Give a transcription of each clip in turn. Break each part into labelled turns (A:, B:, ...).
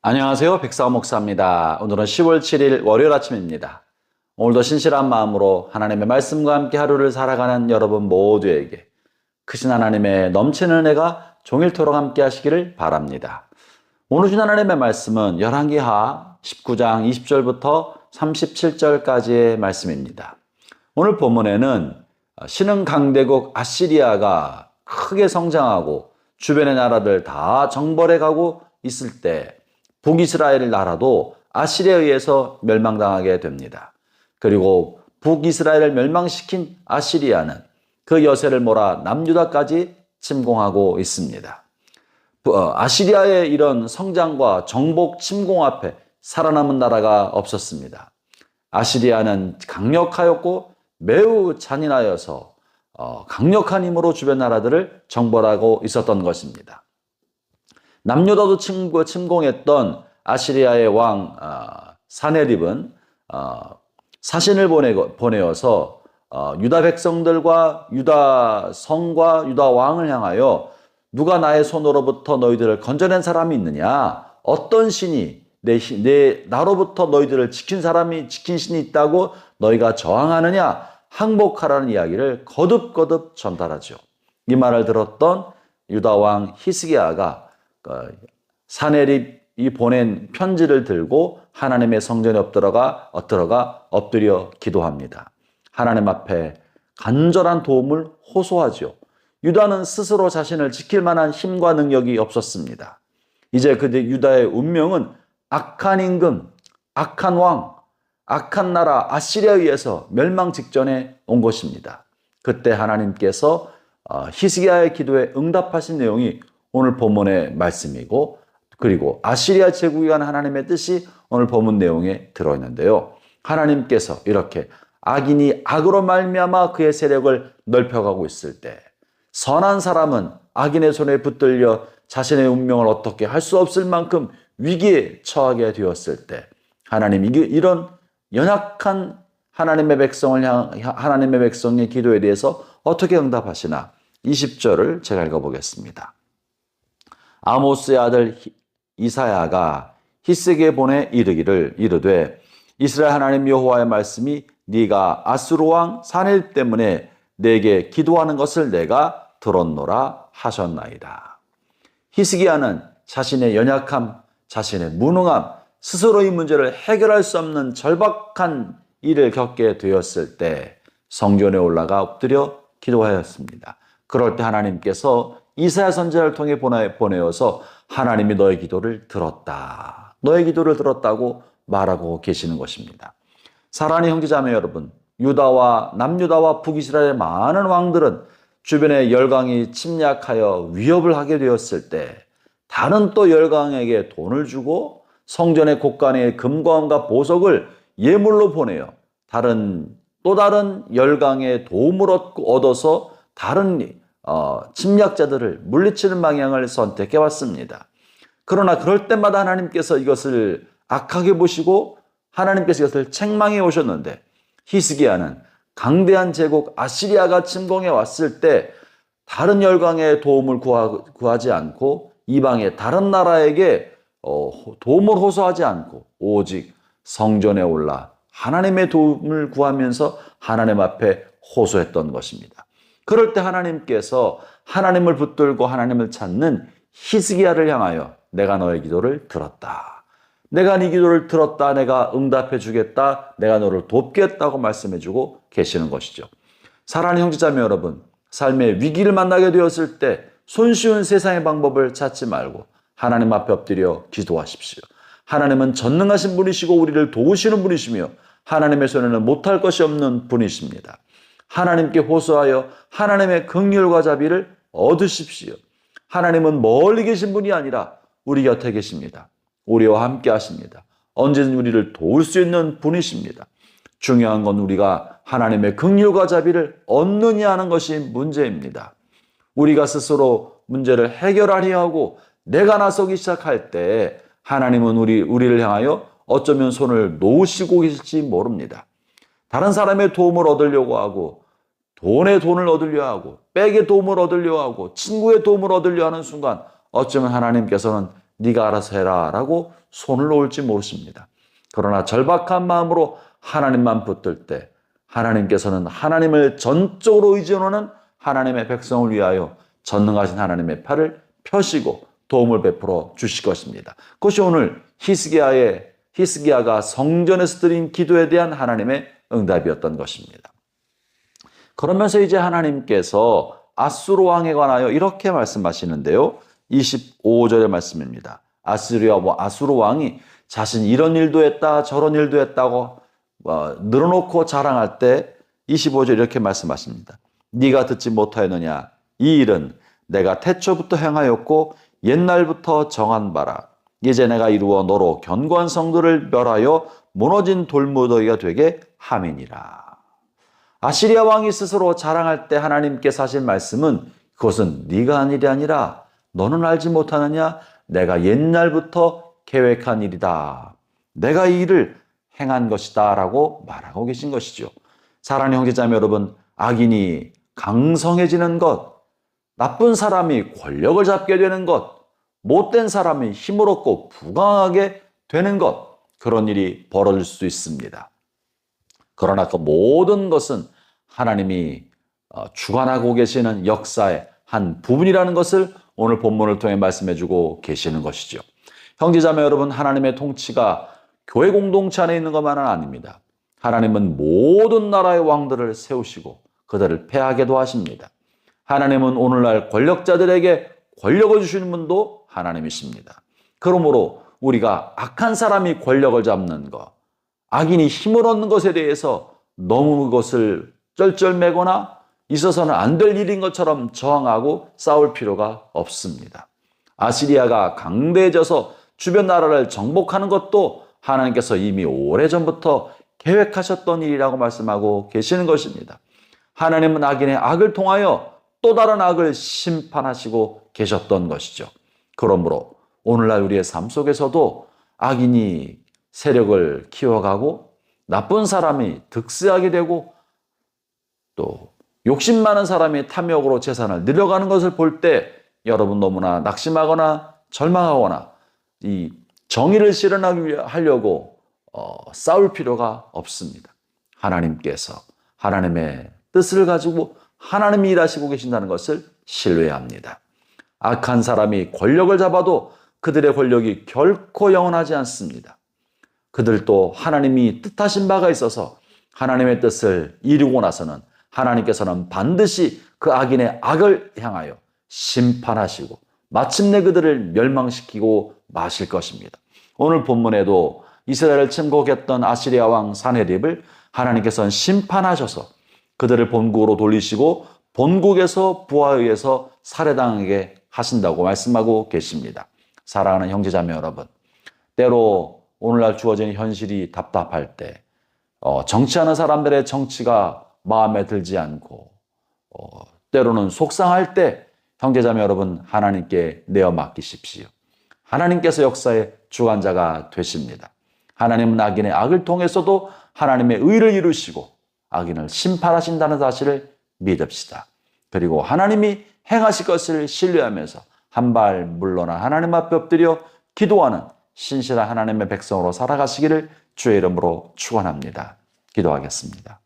A: 안녕하세요. 백사오 목사입니다. 오늘은 10월 7일 월요일 아침입니다. 오늘도 신실한 마음으로 하나님의 말씀과 함께 하루를 살아가는 여러분 모두에게 크신 하나님의 넘치는 은혜가 종일토록 함께 하시기를 바랍니다. 오늘 주신 하나님의 말씀은 열왕기하 19장 20절부터 37절까지의 말씀입니다. 오늘 본문에는 신흥 강대국 아시리아가 크게 성장하고 주변의 나라들 다 정벌해 가고 있을 때 북이스라엘 나라도 아시리아에 의해서 멸망당하게 됩니다. 그리고 북이스라엘을 멸망시킨 아시리아는 그 여세를 몰아 남유다까지 침공하고 있습니다. 아시리아의 이런 성장과 정복 침공 앞에 살아남은 나라가 없었습니다. 아시리아는 강력하였고 매우 잔인하여서 강력한 힘으로 주변 나라들을 정벌하고 있었던 것입니다. 남유다도 침공했던 아시리아의 왕 사네립은 사신을 보내어서 유다 백성들과 유다 성과 유다 왕을 향하여 누가 나의 손으로부터 너희들을 건져낸 사람이 있느냐? 어떤 신이 나로부터 너희들을 지킨 신이 있다고 너희가 저항하느냐? 항복하라는 이야기를 거듭거듭 전달하죠. 이 말을 들었던 유다 왕 히스기야가 사네립이 보낸 편지를 들고 하나님의 성전에 엎드려 기도합니다. 하나님 앞에 간절한 도움을 호소하죠. 유다는 스스로 자신을 지킬 만한 힘과 능력이 없었습니다. 이제 유다의 운명은 악한 임금, 악한 왕, 악한 나라 아시리아에 의해서 멸망 직전에 온 것입니다. 그때 하나님께서 히스기야의 기도에 응답하신 내용이 오늘 본문의 말씀이고, 그리고 아시리아 제국이 간 하나님의 뜻이 오늘 본문 내용에 들어있는데요. 하나님께서 이렇게 악인이 악으로 말미암아 그의 세력을 넓혀가고 있을 때 선한 사람은 악인의 손에 붙들려 자신의 운명을 어떻게 할 수 없을 만큼 위기에 처하게 되었을 때 하나님이 이런 연약한 하나님의 백성의 기도에 대해서 어떻게 응답하시나 20절을 제가 읽어보겠습니다. 아모스의 아들 이사야가 히스기야에 보내 이르되 이스라엘 하나님 여호와의 말씀이 네가 아수르 왕 사네립 때문에 내게 기도하는 것을 내가 들었노라 하셨나이다. 히스기야는 자신의 연약함, 자신의 무능함, 스스로 이 문제를 해결할 수 없는 절박한 일을 겪게 되었을 때 성전에 올라가 엎드려 기도하였습니다. 그럴 때 하나님께서 이사야 선지자를 통해 보내어서 하나님이 너의 기도를 들었다. 너의 기도를 들었다고 말하고 계시는 것입니다. 사랑하는 형제자매 여러분, 유다와 남유다와 북이스라엘의 많은 왕들은 주변의 열강이 침략하여 위협을 하게 되었을 때 다른 또 열강에게 돈을 주고 성전의 곳간에 금관과 보석을 예물로 보내어 또 다른 열강의 도움을 얻어서 다른 침략자들을 물리치는 방향을 선택해 왔습니다. 그러나 그럴 때마다 하나님께서 이것을 악하게 보시고 하나님께서 이것을 책망해 오셨는데 히스기야는 강대한 제국 아시리아가 침공해 왔을 때 다른 열강의 도움을 구하지 않고 이방의 다른 나라에게 도움을 호소하지 않고 오직 성전에 올라 하나님의 도움을 구하면서 하나님 앞에 호소했던 것입니다. 그럴 때 하나님께서 하나님을 붙들고 하나님을 찾는 히스기야를 향하여 내가 너의 기도를 들었다. 내가 네 기도를 들었다. 내가 응답해 주겠다. 내가 너를 돕겠다고 말씀해 주고 계시는 것이죠. 사랑하는 형제자매 여러분, 삶의 위기를 만나게 되었을 때 손쉬운 세상의 방법을 찾지 말고 하나님 앞에 엎드려 기도하십시오. 하나님은 전능하신 분이시고 우리를 도우시는 분이시며 하나님의 손에는 못할 것이 없는 분이십니다. 하나님께 호소하여 하나님의 긍휼과 자비를 얻으십시오. 하나님은 멀리 계신 분이 아니라 우리 곁에 계십니다. 우리와 함께 하십니다. 언제든 우리를 도울 수 있는 분이십니다. 중요한 건 우리가 하나님의 긍휼과 자비를 얻느냐 하는 것이 문제입니다. 우리가 스스로 문제를 해결하려 하고 내가 나서기 시작할 때 하나님은 우리를 향하여 어쩌면 손을 놓으시고 계실지 모릅니다. 다른 사람의 도움을 얻으려고 하고 돈의 돈을 얻으려 하고 백의 도움을 얻으려 하고 친구의 도움을 얻으려 하는 순간 어쩌면 하나님께서는 네가 알아서 해라 라고 손을 놓을지 모르십니다. 그러나 절박한 마음으로 하나님만 붙들 때 하나님께서는 하나님을 전적으로 의존하는 하나님의 백성을 위하여 전능하신 하나님의 팔을 펴시고 도움을 베풀어 주실 것입니다. 그것이 오늘 히스기야가 성전에서 드린 기도에 대한 하나님의 응답이었던 것입니다. 그러면서 이제 하나님께서 아수르 왕에 관하여 이렇게 말씀하시는데요. 25절의 말씀입니다. 아수르 왕이 자신이 이런 일도 했다 저런 일도 했다고 늘어놓고 자랑할 때 25절 이렇게 말씀하십니다. 네가 듣지 못하였느냐? 이 일은 내가 태초부터 행하였고 옛날부터 정한 바라. 이제 내가 이루어 너로 견고한 성들을 멸하여 무너진 돌무더기가 되게 함이니라. 아시리아 왕이 스스로 자랑할 때 하나님께서 하신 말씀은 그것은 네가 한 일이 아니라 너는 알지 못하느냐? 내가 옛날부터 계획한 일이다. 내가 이 일을 행한 것이다 라고 말하고 계신 것이죠. 사랑하는 형제자매 여러분, 악인이 강성해지는 것, 나쁜 사람이 권력을 잡게 되는 것, 못된 사람이 힘을 얻고 부강하게 되는 것, 그런 일이 벌어질 수 있습니다. 그러나 그 모든 것은 하나님이 주관하고 계시는 역사의 한 부분이라는 것을 오늘 본문을 통해 말씀해주고 계시는 것이죠. 형제자매 여러분, 하나님의 통치가 교회 공동체 안에 있는 것만은 아닙니다. 하나님은 모든 나라의 왕들을 세우시고 그들을 패하게도 하십니다. 하나님은 오늘날 권력자들에게 권력을 주시는 분도 하나님이십니다. 그러므로 우리가 악한 사람이 권력을 잡는 것, 악인이 힘을 얻는 것에 대해서 너무 그것을 쩔쩔매거나 있어서는 안 될 일인 것처럼 저항하고 싸울 필요가 없습니다. 아시리아가 강대해져서 주변 나라를 정복하는 것도 하나님께서 이미 오래전부터 계획하셨던 일이라고 말씀하고 계시는 것입니다. 하나님은 악인의 악을 통하여 또 다른 악을 심판하시고 계셨던 것이죠. 그러므로 오늘날 우리의 삶 속에서도 악인이 세력을 키워가고 나쁜 사람이 득세하게 되고 또 욕심 많은 사람이 탐욕으로 재산을 늘려가는 것을 볼 때 여러분 너무나 낙심하거나 절망하거나 이 정의를 실현하려고 싸울 필요가 없습니다. 하나님께서 하나님의 뜻을 가지고 하나님이 일하시고 계신다는 것을 신뢰해야 합니다. 악한 사람이 권력을 잡아도 그들의 권력이 결코 영원하지 않습니다. 그들도 하나님이 뜻하신 바가 있어서 하나님의 뜻을 이루고 나서는 하나님께서는 반드시 그 악인의 악을 향하여 심판하시고 마침내 그들을 멸망시키고 마실 것입니다. 오늘 본문에도 이스라엘을 침공했던 아시리아 왕 사네립을 하나님께서는 심판하셔서 그들을 본국으로 돌리시고 본국에서 부하에 의해서 살해당하게 하신다고 말씀하고 계십니다. 사랑하는 형제자매 여러분, 때로 오늘날 주어지는 현실이 답답할 때 정치하는 사람들의 정치가 마음에 들지 않고 때로는 속상할 때 형제자매 여러분, 하나님께 내어 맡기십시오. 하나님께서 역사의 주관자가 되십니다. 하나님은 악인의 악을 통해서도 하나님의 의를 이루시고 악인을 심판하신다는 사실을 믿읍시다. 그리고 하나님이 행하실 것을 신뢰하면서 한 발 물러나 하나님 앞에 엎드려 기도하는 신실한 하나님의 백성으로 살아가시기를 주의 이름으로 축원합니다. 기도하겠습니다.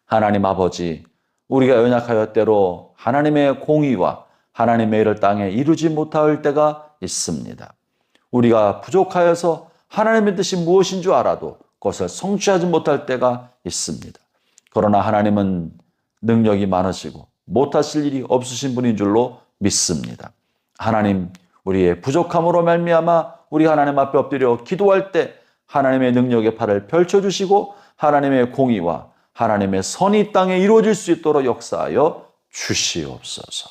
A: 하나님 아버지, 우리가 연약하여 때로 하나님의 공의와 하나님의 일을 땅에 이루지 못할 때가 있습니다. 우리가 부족하여서 하나님의 뜻이 무엇인 줄 알아도 그것을 성취하지 못할 때가 있습니다. 그러나 하나님은 능력이 많으시고 못하실 일이 없으신 분인 줄로 믿습니다. 하나님, 우리의 부족함으로 말미암아 우리 하나님 앞에 엎드려 기도할 때 하나님의 능력의 팔을 펼쳐주시고 하나님의 공의와 하나님의 선이 땅에 이루어질 수 있도록 역사하여 주시옵소서.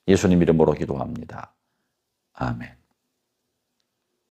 A: 예수님 이름으로 기도합니다. 아멘.